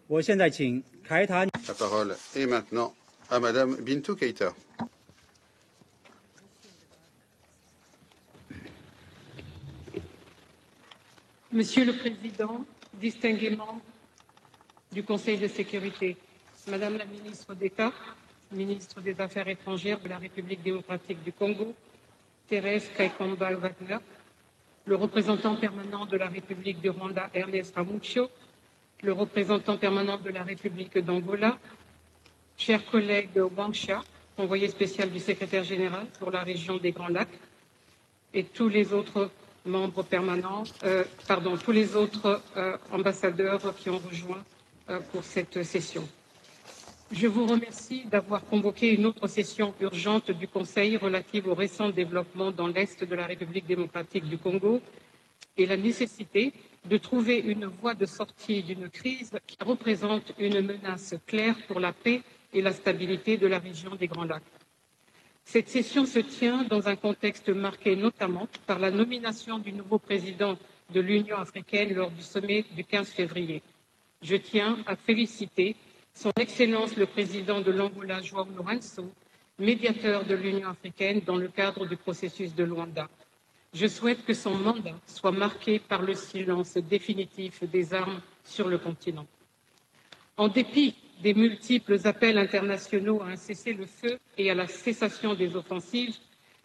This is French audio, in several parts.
我现在请凯塔。La parole est maintenant à Madame Bintou Keïta. Monsieur le Président, distingués membres du Conseil de sécurité, Madame la ministre d'État, ministre des Affaires étrangères de la République démocratique du Congo, Thérèse Kaikomba-Wagner, le représentant permanent de la République du Rwanda, Ernest Ramucho, le représentant permanent de la République d'Angola, chers collègues Wangsha, envoyé spécial du secrétaire général pour la région des Grands Lacs, et tous les autres membres permanents, tous les autres ambassadeurs qui ont rejoint pour cette session. Je vous remercie d'avoir convoqué une autre session urgente du Conseil relative aux récents développements dans l'Est de la République démocratique du Congo et la nécessité de trouver une voie de sortie d'une crise qui représente une menace claire pour la paix et la stabilité de la région des Grands Lacs. Cette session se tient dans un contexte marqué notamment par la nomination du nouveau président de l'Union africaine lors du sommet du 15 février. Je tiens à féliciter Son Excellence le président de l'Angola, João Lourenço, médiateur de l'Union africaine dans le cadre du processus de Luanda. Je souhaite que son mandat soit marqué par le silence définitif des armes sur le continent. En dépit des multiples appels internationaux à un cessez-le-feu et à la cessation des offensives,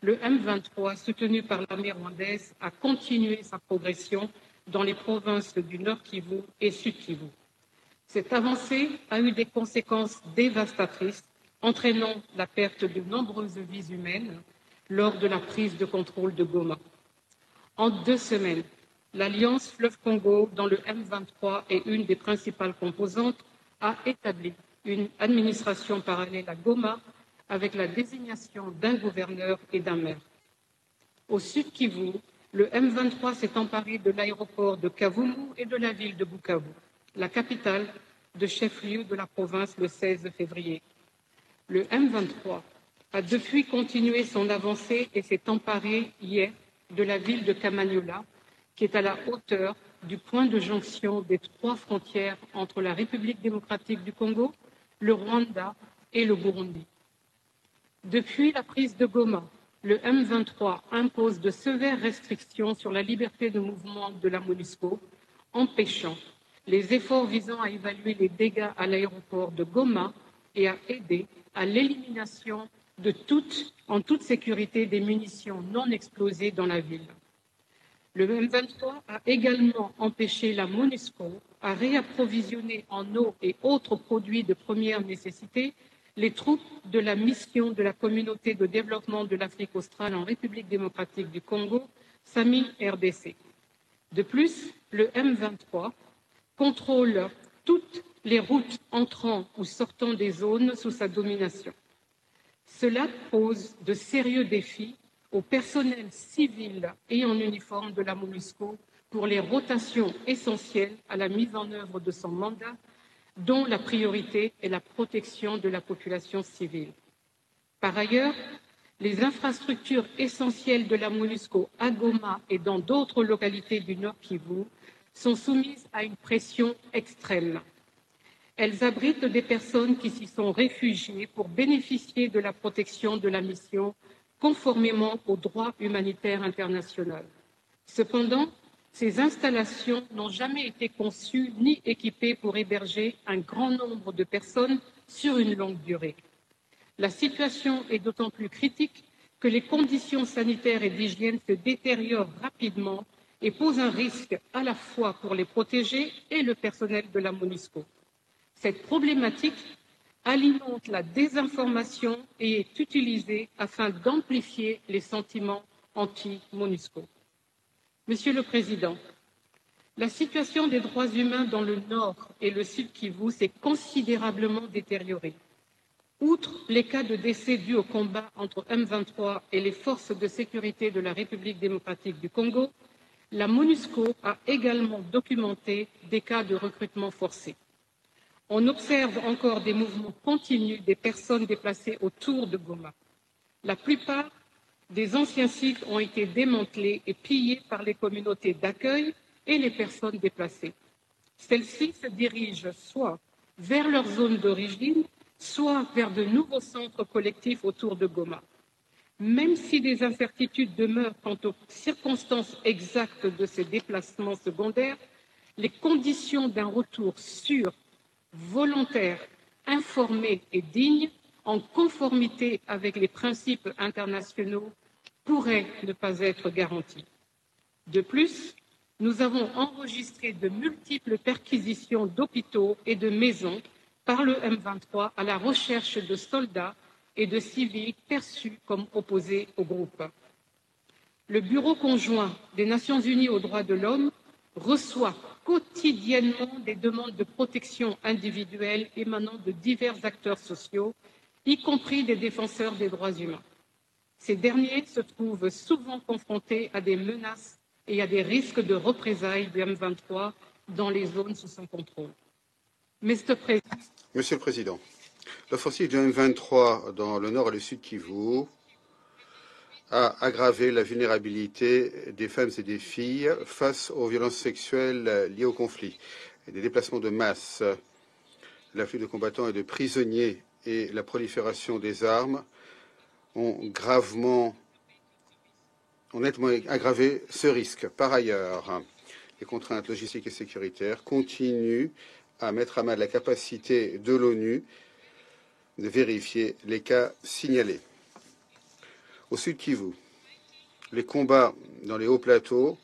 le M23, soutenu par l'armée rwandaise, a continué sa progression dans les provinces du Nord Kivu et Sud Kivu. Cette avancée a eu des conséquences dévastatrices, entraînant la perte de nombreuses vies humaines lors de la prise de contrôle de Goma. En 2 semaines, l'Alliance Fleuve Congo, dont le M23 est une des principales composantes, a établi une administration parallèle à Goma avec la désignation d'un gouverneur et d'un maire. Au Sud Kivu, le M23 s'est emparé de l'aéroport de Kavumu et de la ville de Bukavu, la capitale de chef-lieu de la province le 16 février. Le M23 a depuis continué son avancée et s'est emparé hier de la ville de Kamanyola, qui est à la hauteur du point de jonction des 3 frontières entre la République démocratique du Congo, le Rwanda et le Burundi. Depuis la prise de Goma, le M23 impose de sévères restrictions sur la liberté de mouvement de la MONUSCO, empêchant les efforts visant à évaluer les dégâts à l'aéroport de Goma et à aider à l'élimination en toute sécurité des munitions non explosées dans la ville. Le M23 a également empêché la MONUSCO à réapprovisionner en eau et autres produits de première nécessité les troupes de la mission de la communauté de développement de l'Afrique australe en République démocratique du Congo, SAMI-RDC. De plus, le M23 contrôle toutes les routes entrant ou sortant des zones sous sa domination. Cela pose de sérieux défis au personnel civil et en uniforme de la MONUSCO pour les rotations essentielles à la mise en œuvre de son mandat, dont la priorité est la protection de la population civile. Par ailleurs, les infrastructures essentielles de la MONUSCO à Goma et dans d'autres localités du Nord Kivu sont soumises à une pression extrême. Elles abritent des personnes qui s'y sont réfugiées pour bénéficier de la protection de la mission conformément au droit humanitaire international. Cependant, ces installations n'ont jamais été conçues ni équipées pour héberger un grand nombre de personnes sur une longue durée. La situation est d'autant plus critique que les conditions sanitaires et d'hygiène se détériorent rapidement et posent un risque à la fois pour les protégés et le personnel de la MONUSCO. Cette problématique alimente la désinformation et est utilisée afin d'amplifier les sentiments anti-MONUSCO. Monsieur le Président, la situation des droits humains dans le Nord et le Sud Kivu s'est considérablement détériorée. Outre les cas de décès dus au combat entre M23 et les forces de sécurité de la République démocratique du Congo, la MONUSCO a également documenté des cas de recrutement forcé. On observe encore des mouvements continus des personnes déplacées autour de Goma. La plupart des anciens sites ont été démantelés et pillés par les communautés d'accueil et les personnes déplacées. Celles-ci se dirigent soit vers leur zone d'origine, soit vers de nouveaux centres collectifs autour de Goma. Même si des incertitudes demeurent quant aux circonstances exactes de ces déplacements secondaires, les conditions d'un retour sûr, volontaire, informé et digne, en conformité avec les principes internationaux, pourraient ne pas être garanties. De plus, nous avons enregistré de multiples perquisitions d'hôpitaux et de maisons par le M23 à la recherche de soldats et de civils perçus comme opposés au groupe. Le Bureau conjoint des Nations unies aux droits de l'homme reçoit quotidiennement des demandes de protection individuelle émanant de divers acteurs sociaux, y compris des défenseurs des droits humains. Ces derniers se trouvent souvent confrontés à des menaces et à des risques de représailles du M23 dans les zones sous son contrôle. Monsieur le Président, l'offensive du M23 dans le nord et le sud Kivu a aggravé la vulnérabilité des femmes et des filles face aux violences sexuelles liées au conflit et des déplacements de masse. L'afflux de combattants et de prisonniers et la prolifération des armes ont nettement aggravé ce risque. Par ailleurs, les contraintes logistiques et sécuritaires continuent à mettre à mal la capacité de l'ONU de vérifier les cas signalés. Au sud Kivu, les combats dans les hauts plateaux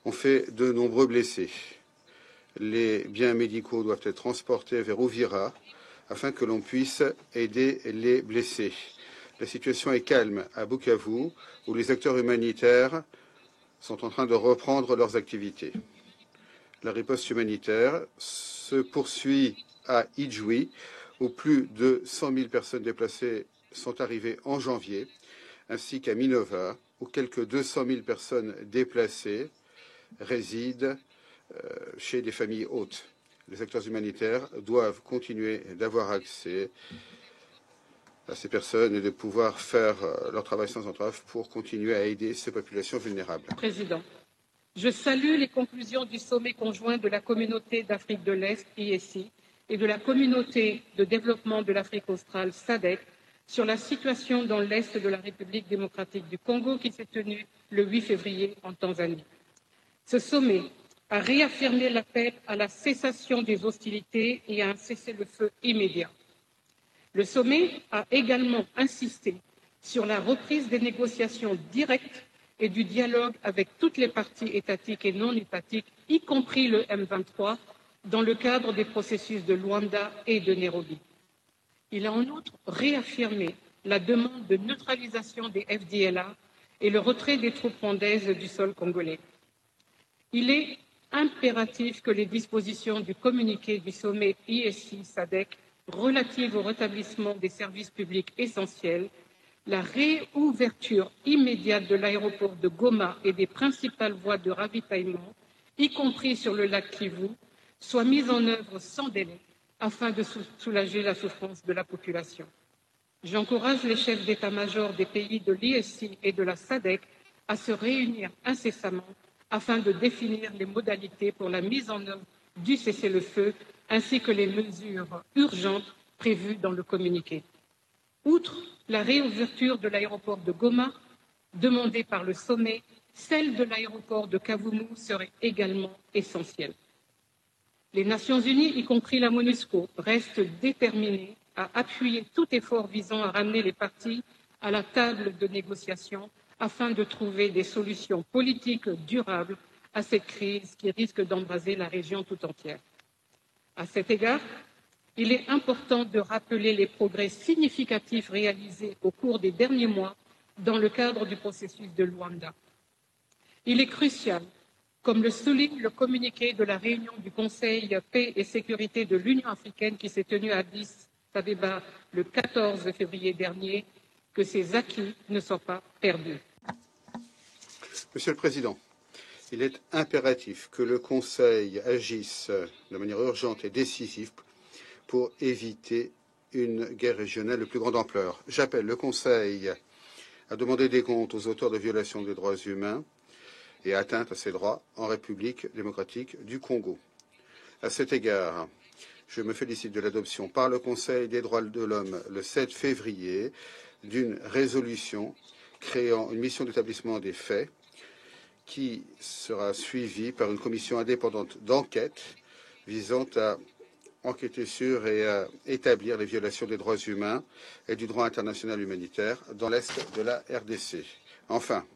ont fait de nombreux blessés. Les biens médicaux doivent être transportés vers Uvira afin que l'on puisse aider les blessés. La situation est calme à Bukavu, où les acteurs humanitaires sont en train de reprendre leurs activités. La riposte humanitaire se poursuit à Idjoui, où plus de 100 000 personnes déplacées sont arrivées en janvier, ainsi qu'à Minova, où quelques 200 000 personnes déplacées résident chez des familles hôtes. Les acteurs humanitaires doivent continuer d'avoir accès à ces personnes et de pouvoir faire leur travail sans entrave pour continuer à aider ces populations vulnérables. Président, je salue les conclusions du sommet conjoint de la communauté d'Afrique de l'Est, IECI, et de la communauté de développement de l'Afrique australe, SADC, sur la situation dans l'Est de la République démocratique du Congo qui s'est tenu le 8 février en Tanzanie. Ce sommet a réaffirmé l'appel à la cessation des hostilités et à un cessez-le-feu immédiat. Le sommet a également insisté sur la reprise des négociations directes et du dialogue avec toutes les parties étatiques et non étatiques, y compris le M23, dans le cadre des processus de Luanda et de Nairobi. Il a en outre réaffirmé la demande de neutralisation des FDLA et le retrait des troupes rwandaises du sol congolais. Il est impératif que les dispositions du communiqué du sommet IECI-SADC relatives au rétablissement des services publics essentiels, la réouverture immédiate de l'aéroport de Goma et des principales voies de ravitaillement, y compris sur le lac Kivu, soient mises en œuvre sans délai afin de soulager la souffrance de la population. J'encourage les chefs d'état-major des pays de l'IECI et de la SADC à se réunir incessamment afin de définir les modalités pour la mise en œuvre du cessez-le-feu ainsi que les mesures urgentes prévues dans le communiqué. Outre la réouverture de l'aéroport de Goma, demandée par le sommet, celle de l'aéroport de Kavumu serait également essentielle. Les Nations unies, y compris la MONUSCO, restent déterminées à appuyer tout effort visant à ramener les parties à la table de négociation afin de trouver des solutions politiques durables à cette crise qui risque d'embraser la région tout entière. À cet égard, il est important de rappeler les progrès significatifs réalisés au cours des derniers mois dans le cadre du processus de Luanda. Il est crucial, comme le souligne le communiqué de la réunion du Conseil Paix et Sécurité de l'Union africaine qui s'est tenue à Addis Abeba le 14 février dernier, que ces acquis ne soient pas perdus. Monsieur le Président, il est impératif que le Conseil agisse de manière urgente et décisive pour éviter une guerre régionale de plus grande ampleur. J'appelle le Conseil à demander des comptes aux auteurs de violations des droits humains et atteintes à ces droits en République démocratique du Congo. À cet égard, Je me félicite de l'adoption par le Conseil des droits de l'homme le 7 février d'une résolution créant une mission d'établissement des faits qui sera suivie par une commission indépendante d'enquête visant à enquêter sur et à établir les violations des droits humains et du droit international humanitaire dans l'Est de la RDC. Enfin,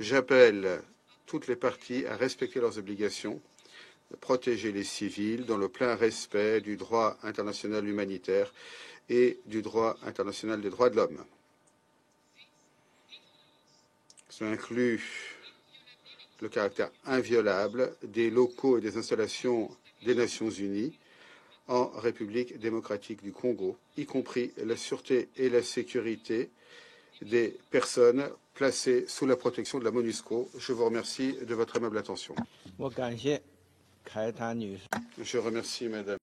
j'appelle toutes les parties à respecter leurs obligations, de protéger les civils dans le plein respect du droit international humanitaire et du droit international des droits de l'homme. Cela inclut le caractère inviolable des locaux et des installations des Nations Unies en République démocratique du Congo, y compris la sûreté et la sécurité des personnes placées sous la protection de la MONUSCO. Je vous remercie de votre aimable attention. Je remercie Madame